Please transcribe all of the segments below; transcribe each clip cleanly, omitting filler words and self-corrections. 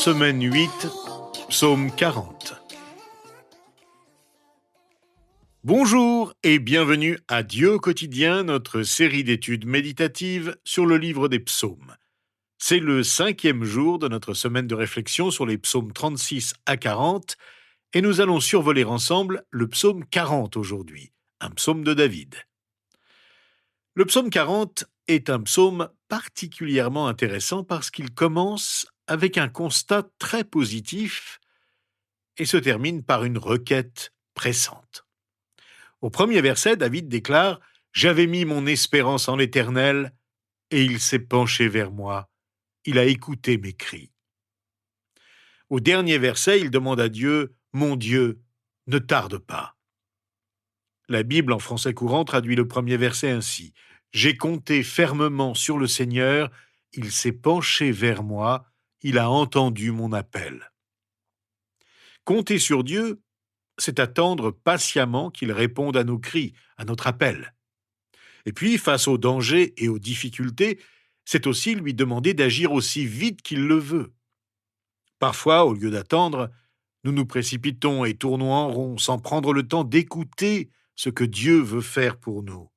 Semaine 8, Psaume 40. Bonjour et bienvenue à Dieu au quotidien, notre série d'études méditatives sur le livre des psaumes. C'est le 5e jour de notre semaine de réflexion sur les psaumes 36 à 40 et nous allons survoler ensemble le psaume 40 aujourd'hui, un psaume de David. Le psaume 40 est un psaume particulièrement intéressant parce qu'il commence avec un constat très positif et se termine par une requête pressante. Au premier verset, David déclare « J'avais mis mon espérance en l'Éternel, et il s'est penché vers moi. Il a écouté mes cris. » Au dernier verset, il demande à Dieu « Mon Dieu, ne tarde pas. » La Bible en français courant traduit le premier verset ainsi « J'ai compté fermement sur le Seigneur, il s'est penché vers moi, il a entendu mon appel. » Compter sur Dieu, c'est attendre patiemment qu'il réponde à nos cris, à notre appel. Et puis, face aux dangers et aux difficultés, c'est aussi lui demander d'agir aussi vite qu'il le veut. Parfois, au lieu d'attendre, nous nous précipitons et tournons en rond sans prendre le temps d'écouter ce que Dieu veut faire pour nous.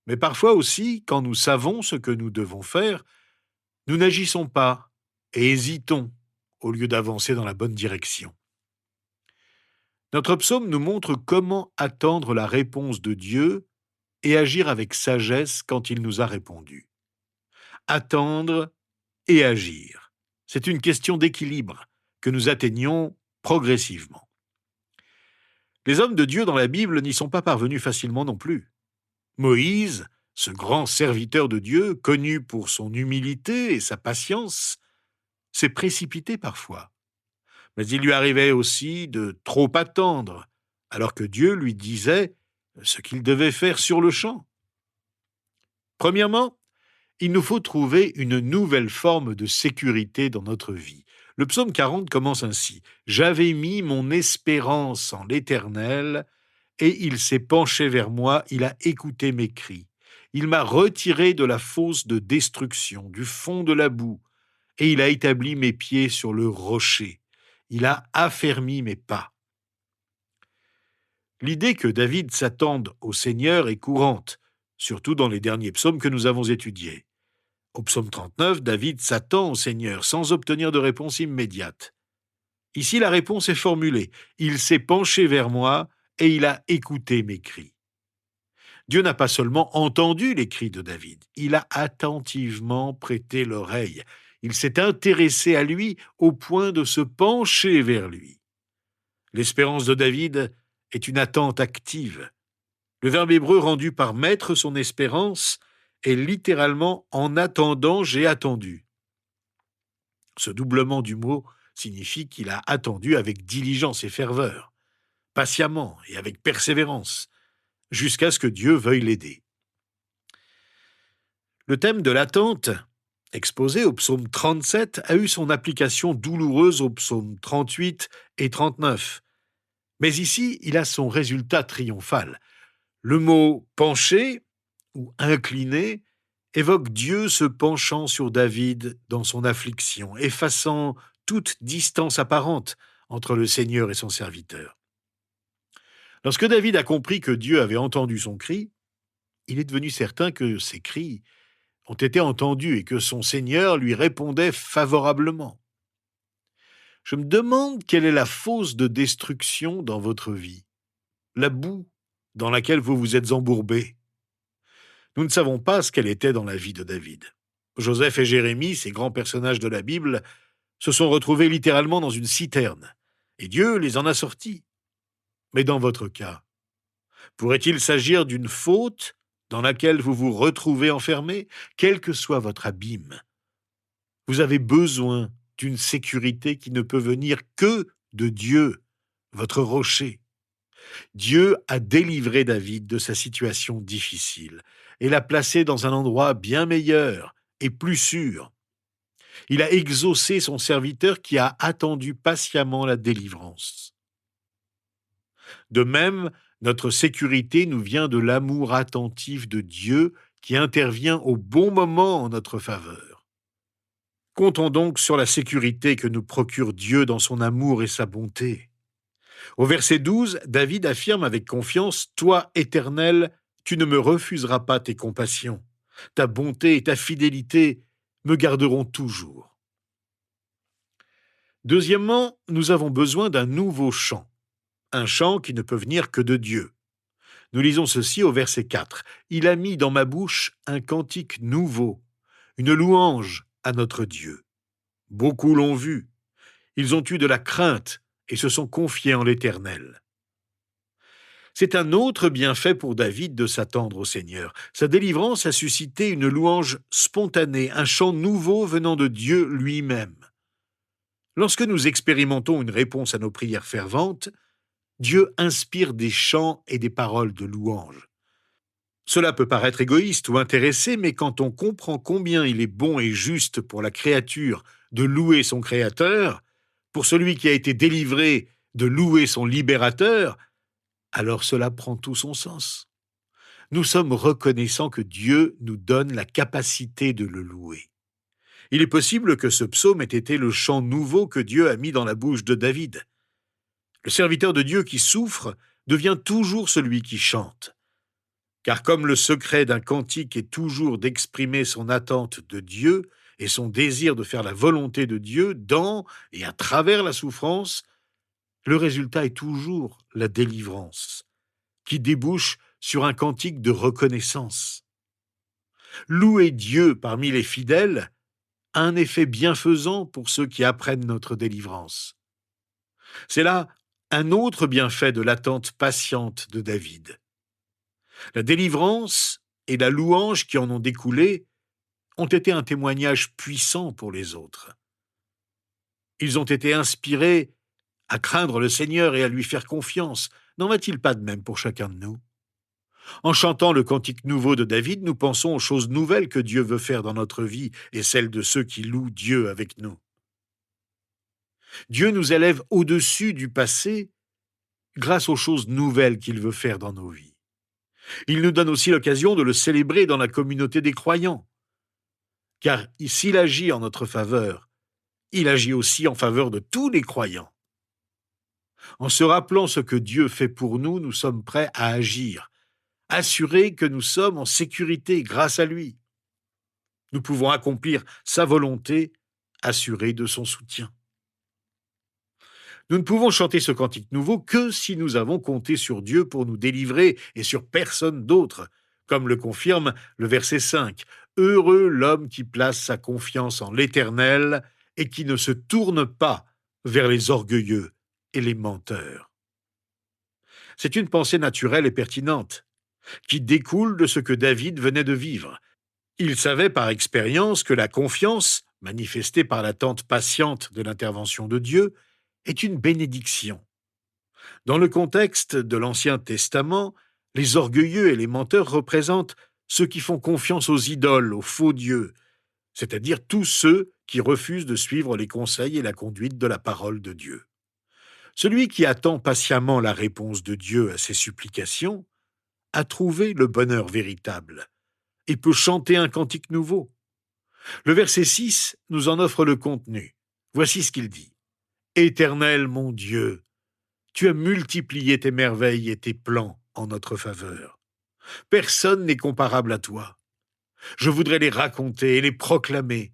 Mais parfois aussi, quand nous savons ce que nous devons faire, nous n'agissons pas et hésitons au lieu d'avancer dans la bonne direction. Notre psaume nous montre comment attendre la réponse de Dieu et agir avec sagesse quand il nous a répondu. Attendre et agir, c'est une question d'équilibre que nous atteignons progressivement. Les hommes de Dieu dans la Bible n'y sont pas parvenus facilement non plus. Moïse, ce grand serviteur de Dieu, connu pour son humilité et sa patience, s'est précipité parfois. Mais il lui arrivait aussi de trop attendre, alors que Dieu lui disait ce qu'il devait faire sur le champ. Premièrement, il nous faut trouver une nouvelle forme de sécurité dans notre vie. Le psaume 40 commence ainsi « J'avais mis mon espérance en l'Éternel, et il s'est penché vers moi, il a écouté mes cris. Il m'a retiré de la fosse de destruction, du fond de la boue, et il a établi mes pieds sur le rocher. Il a affermi mes pas. » L'idée que David s'attende au Seigneur est courante, surtout dans les derniers psaumes que nous avons étudiés. Au psaume 39, David s'attend au Seigneur sans obtenir de réponse immédiate. Ici, la réponse est formulée « Il s'est penché vers moi et il a écouté mes cris. » Dieu n'a pas seulement entendu les cris de David, il a attentivement prêté l'oreille. Il s'est intéressé à lui au point de se pencher vers lui. L'espérance de David est une attente active. Le verbe hébreu rendu par mettre son espérance est littéralement « en attendant, j'ai attendu ». Ce doublement du mot signifie qu'il a attendu avec diligence et ferveur, patiemment et avec persévérance, jusqu'à ce que Dieu veuille l'aider. Le thème de l'attente, exposé au psaume 37, a eu son application douloureuse au psaume 38 et 39. Mais ici, il a son résultat triomphal. Le mot « pencher » ou « incliner » évoque Dieu se penchant sur David dans son affliction, effaçant toute distance apparente entre le Seigneur et son serviteur. Lorsque David a compris que Dieu avait entendu son cri, il est devenu certain que ses cris ont été entendus et que son Seigneur lui répondait favorablement. Je me demande quelle est la fosse de destruction dans votre vie, la boue dans laquelle vous vous êtes embourbé. Nous ne savons pas ce qu'elle était dans la vie de David. Joseph et Jérémie, ces grands personnages de la Bible, se sont retrouvés littéralement dans une citerne, et Dieu les en a sortis. Mais dans votre cas, pourrait-il s'agir d'une faute dans laquelle vous vous retrouvez enfermé, quel que soit votre abîme? Vous avez besoin d'une sécurité qui ne peut venir que de Dieu, votre rocher. Dieu a délivré David de sa situation difficile et l'a placé dans un endroit bien meilleur et plus sûr. Il a exaucé son serviteur qui a attendu patiemment la délivrance. De même, notre sécurité nous vient de l'amour attentif de Dieu qui intervient au bon moment en notre faveur. Comptons donc sur la sécurité que nous procure Dieu dans son amour et sa bonté. Au verset 12, David affirme avec confiance, « Toi, Éternel, tu ne me refuseras pas tes compassions. Ta bonté et ta fidélité me garderont toujours. » Deuxièmement, nous avons besoin d'un nouveau chant, un chant qui ne peut venir que de Dieu. Nous lisons ceci au verset 4. « Il a mis dans ma bouche un cantique nouveau, une louange à notre Dieu. Beaucoup l'ont vu, ils ont eu de la crainte et se sont confiés en l'Éternel. » C'est un autre bienfait pour David de s'attendre au Seigneur. Sa délivrance a suscité une louange spontanée, un chant nouveau venant de Dieu lui-même. Lorsque nous expérimentons une réponse à nos prières ferventes, Dieu inspire des chants et des paroles de louange. Cela peut paraître égoïste ou intéressé, mais quand on comprend combien il est bon et juste pour la créature de louer son Créateur, pour celui qui a été délivré de louer son Libérateur, alors cela prend tout son sens. Nous sommes reconnaissants que Dieu nous donne la capacité de le louer. Il est possible que ce psaume ait été le chant nouveau que Dieu a mis dans la bouche de David. Le serviteur de Dieu qui souffre devient toujours celui qui chante. Car comme le secret d'un cantique est toujours d'exprimer son attente de Dieu et son désir de faire la volonté de Dieu dans et à travers la souffrance, le résultat est toujours la délivrance, qui débouche sur un cantique de reconnaissance. Louer Dieu parmi les fidèles a un effet bienfaisant pour ceux qui apprennent notre délivrance. C'est là un autre bienfait de l'attente patiente de David. La délivrance et la louange qui en ont découlé ont été un témoignage puissant pour les autres. Ils ont été inspirés à craindre le Seigneur et à lui faire confiance. N'en va-t-il pas de même pour chacun de nous ? En chantant le cantique nouveau de David, nous pensons aux choses nouvelles que Dieu veut faire dans notre vie et celles de ceux qui louent Dieu avec nous. Dieu nous élève au-dessus du passé grâce aux choses nouvelles qu'il veut faire dans nos vies. Il nous donne aussi l'occasion de le célébrer dans la communauté des croyants. Car s'il agit en notre faveur, il agit aussi en faveur de tous les croyants. En se rappelant ce que Dieu fait pour nous, nous sommes prêts à agir, assurés que nous sommes en sécurité grâce à lui. Nous pouvons accomplir sa volonté, assurés de son soutien. Nous ne pouvons chanter ce cantique nouveau que si nous avons compté sur Dieu pour nous délivrer et sur personne d'autre, comme le confirme le verset 5. « Heureux l'homme qui place sa confiance en l'Éternel et qui ne se tourne pas vers les orgueilleux et les menteurs. » C'est une pensée naturelle et pertinente, qui découle de ce que David venait de vivre. Il savait par expérience que la confiance, manifestée par l'attente patiente de l'intervention de Dieu, est une bénédiction. Dans le contexte de l'Ancien Testament, les orgueilleux et les menteurs représentent ceux qui font confiance aux idoles, aux faux dieux, c'est-à-dire tous ceux qui refusent de suivre les conseils et la conduite de la parole de Dieu. Celui qui attend patiemment la réponse de Dieu à ses supplications a trouvé le bonheur véritable et peut chanter un cantique nouveau. Le verset 6 nous en offre le contenu. Voici ce qu'il dit. « Éternel mon Dieu, tu as multiplié tes merveilles et tes plans en notre faveur. Personne n'est comparable à toi. Je voudrais les raconter et les proclamer,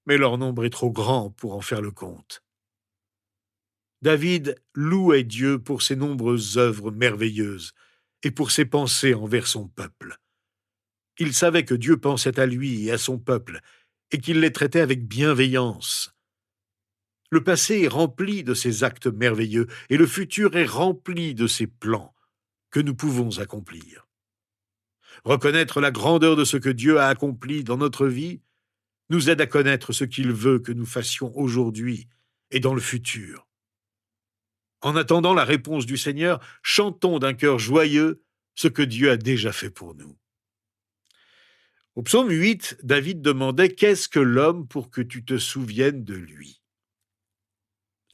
mais leur nombre est trop grand pour en faire le compte. » David louait Dieu pour ses nombreuses œuvres merveilleuses et pour ses pensées envers son peuple. Il savait que Dieu pensait à lui et à son peuple et qu'il les traitait avec bienveillance. Le passé est rempli de ses actes merveilleux et le futur est rempli de ses plans que nous pouvons accomplir. Reconnaître la grandeur de ce que Dieu a accompli dans notre vie nous aide à connaître ce qu'il veut que nous fassions aujourd'hui et dans le futur. En attendant la réponse du Seigneur, chantons d'un cœur joyeux ce que Dieu a déjà fait pour nous. Au psaume 8, David demandait « Qu'est-ce que l'homme pour que tu te souviennes de lui ?»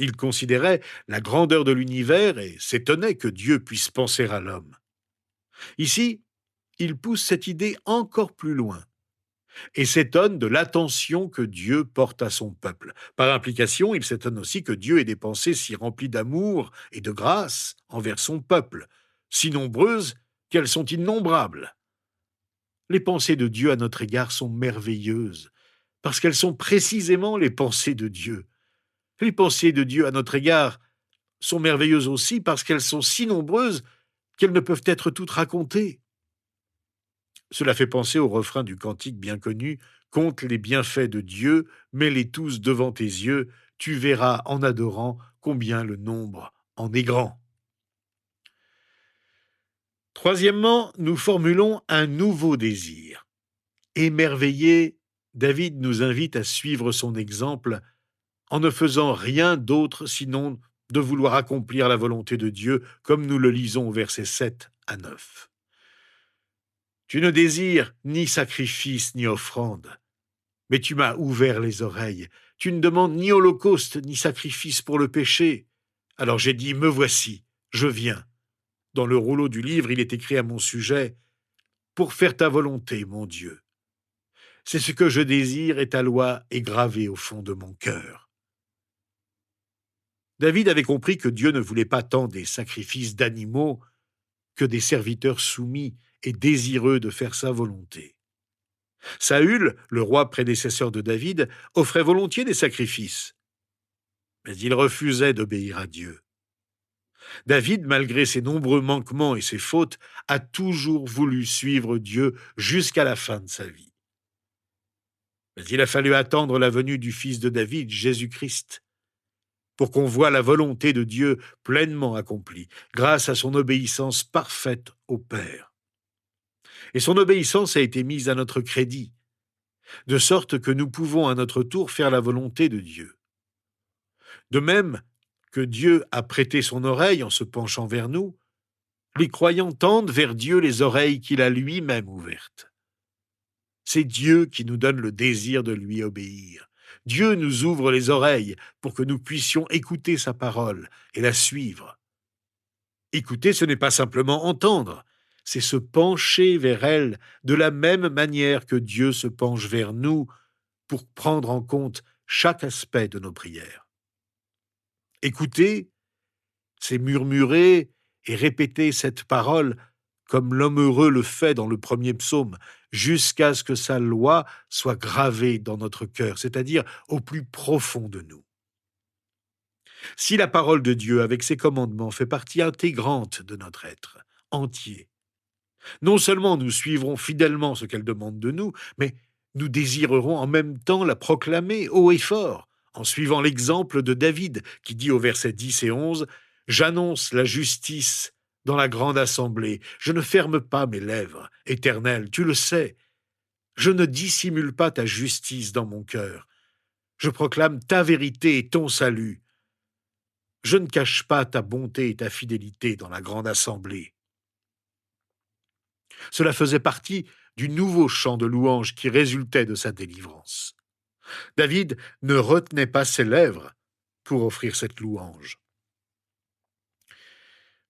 Il considérait la grandeur de l'univers et s'étonnait que Dieu puisse penser à l'homme. Ici, il pousse cette idée encore plus loin. et s'étonne de l'attention que Dieu porte à son peuple. Par implication, il s'étonne aussi que Dieu ait des pensées si remplies d'amour et de grâce envers son peuple, si nombreuses qu'elles sont innombrables. Les pensées de Dieu à notre égard sont merveilleuses, parce qu'elles sont précisément les pensées de Dieu. Les pensées de Dieu à notre égard sont merveilleuses aussi parce qu'elles sont si nombreuses qu'elles ne peuvent être toutes racontées. Cela fait penser au refrain du cantique bien connu: Compte les bienfaits de Dieu, mets-les tous devant tes yeux, tu verras en adorant combien le nombre en est grand. Troisièmement, nous formulons un nouveau désir. Émerveillé, David nous invite à suivre son exemple en ne faisant rien d'autre sinon de vouloir accomplir la volonté de Dieu, comme nous le lisons au verset 7 à 9. Tu ne désires ni sacrifice ni offrande, mais tu m'as ouvert les oreilles. Tu ne demandes ni holocauste ni sacrifice pour le péché. Alors j'ai dit, me voici, je viens. Dans le rouleau du livre, il est écrit à mon sujet, pour faire ta volonté, mon Dieu. C'est ce que je désire et ta loi est gravée au fond de mon cœur. David avait compris que Dieu ne voulait pas tant des sacrifices d'animaux que des serviteurs soumis et désireux de faire sa volonté. Saül, le roi prédécesseur de David, offrait volontiers des sacrifices, mais il refusait d'obéir à Dieu. David, malgré ses nombreux manquements et ses fautes, a toujours voulu suivre Dieu jusqu'à la fin de sa vie. Mais il a fallu attendre la venue du Fils de David, Jésus-Christ, pour qu'on voie la volonté de Dieu pleinement accomplie, grâce à son obéissance parfaite au Père. Et son obéissance a été mise à notre crédit, de sorte que nous pouvons à notre tour faire la volonté de Dieu. De même que Dieu a prêté son oreille en se penchant vers nous, les croyants tendent vers Dieu les oreilles qu'il a lui-même ouvertes. C'est Dieu qui nous donne le désir de lui obéir. Dieu nous ouvre les oreilles pour que nous puissions écouter sa parole et la suivre. Écouter, ce n'est pas simplement entendre, c'est se pencher vers elle de la même manière que Dieu se penche vers nous pour prendre en compte chaque aspect de nos prières. Écouter, c'est murmurer et répéter cette parole comme l'homme heureux le fait dans le premier psaume, jusqu'à ce que sa loi soit gravée dans notre cœur, c'est-à-dire au plus profond de nous. Si la parole de Dieu avec ses commandements fait partie intégrante de notre être entier, non seulement nous suivrons fidèlement ce qu'elle demande de nous, mais nous désirerons en même temps la proclamer haut et fort, en suivant l'exemple de David, qui dit au verset 10 et 11 « J'annonce la justice dans la grande assemblée, je ne ferme pas mes lèvres, Éternel, tu le sais, je ne dissimule pas ta justice dans mon cœur, je proclame ta vérité et ton salut, je ne cache pas ta bonté et ta fidélité dans la grande assemblée. » Cela faisait partie du nouveau chant de louange qui résultait de sa délivrance. David ne retenait pas ses lèvres pour offrir cette louange.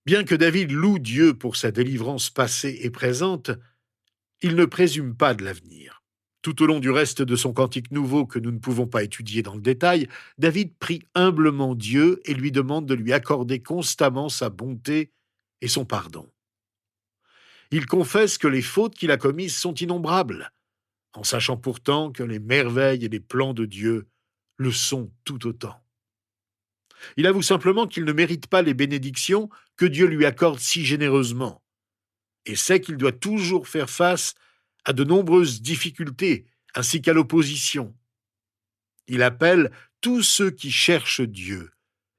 Bien que David loue Dieu pour sa délivrance passée et présente, il ne présume pas de l'avenir. Tout au long du reste de son cantique nouveau que nous ne pouvons pas étudier dans le détail, David prie humblement Dieu et lui demande de lui accorder constamment sa bonté et son pardon. Il confesse que les fautes qu'il a commises sont innombrables, en sachant pourtant que les merveilles et les plans de Dieu le sont tout autant. Il avoue simplement qu'il ne mérite pas les bénédictions que Dieu lui accorde si généreusement, et sait qu'il doit toujours faire face à de nombreuses difficultés, ainsi qu'à l'opposition. Il appelle tous ceux qui cherchent Dieu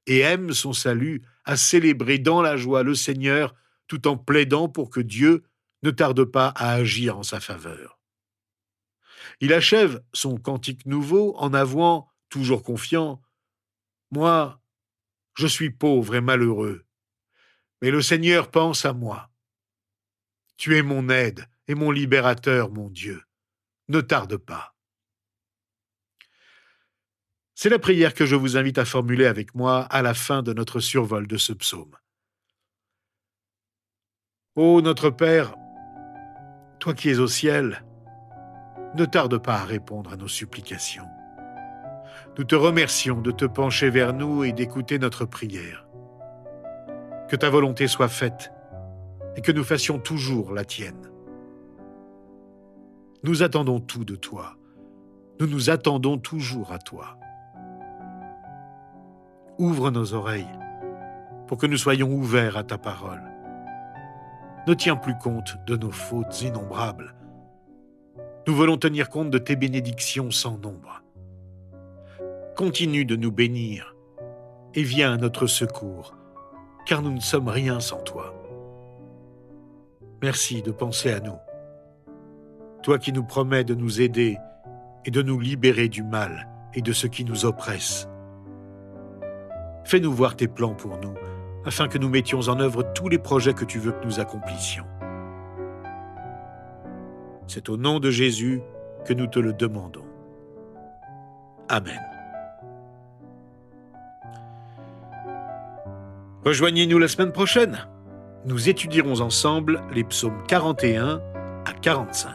et aiment son salut à célébrer dans la joie le Seigneur, tout en plaidant pour que Dieu ne tarde pas à agir en sa faveur. Il achève son cantique nouveau en avouant, toujours confiant, « Moi, je suis pauvre et malheureux, mais le Seigneur pense à moi. Tu es mon aide et mon libérateur, mon Dieu. Ne tarde pas. » C'est la prière que je vous invite à formuler avec moi à la fin de notre survol de ce psaume. Ô notre Père, toi qui es au ciel, ne tarde pas à répondre à nos supplications. Nous te remercions de te pencher vers nous et d'écouter notre prière. Que ta volonté soit faite et que nous fassions toujours la tienne. Nous attendons tout de toi. Nous nous attendons toujours à toi. Ouvre nos oreilles pour que nous soyons ouverts à ta parole. Ne tiens plus compte de nos fautes innombrables. Nous voulons tenir compte de tes bénédictions sans nombre. Continue de nous bénir et viens à notre secours, car nous ne sommes rien sans toi. Merci de penser à nous. Toi qui nous promets de nous aider et de nous libérer du mal et de ce qui nous oppresse. Fais-nous voir tes plans pour nous, afin que nous mettions en œuvre tous les projets que tu veux que nous accomplissions. C'est au nom de Jésus que nous te le demandons. Amen. Rejoignez-nous la semaine prochaine. Nous étudierons ensemble les psaumes 41 à 45.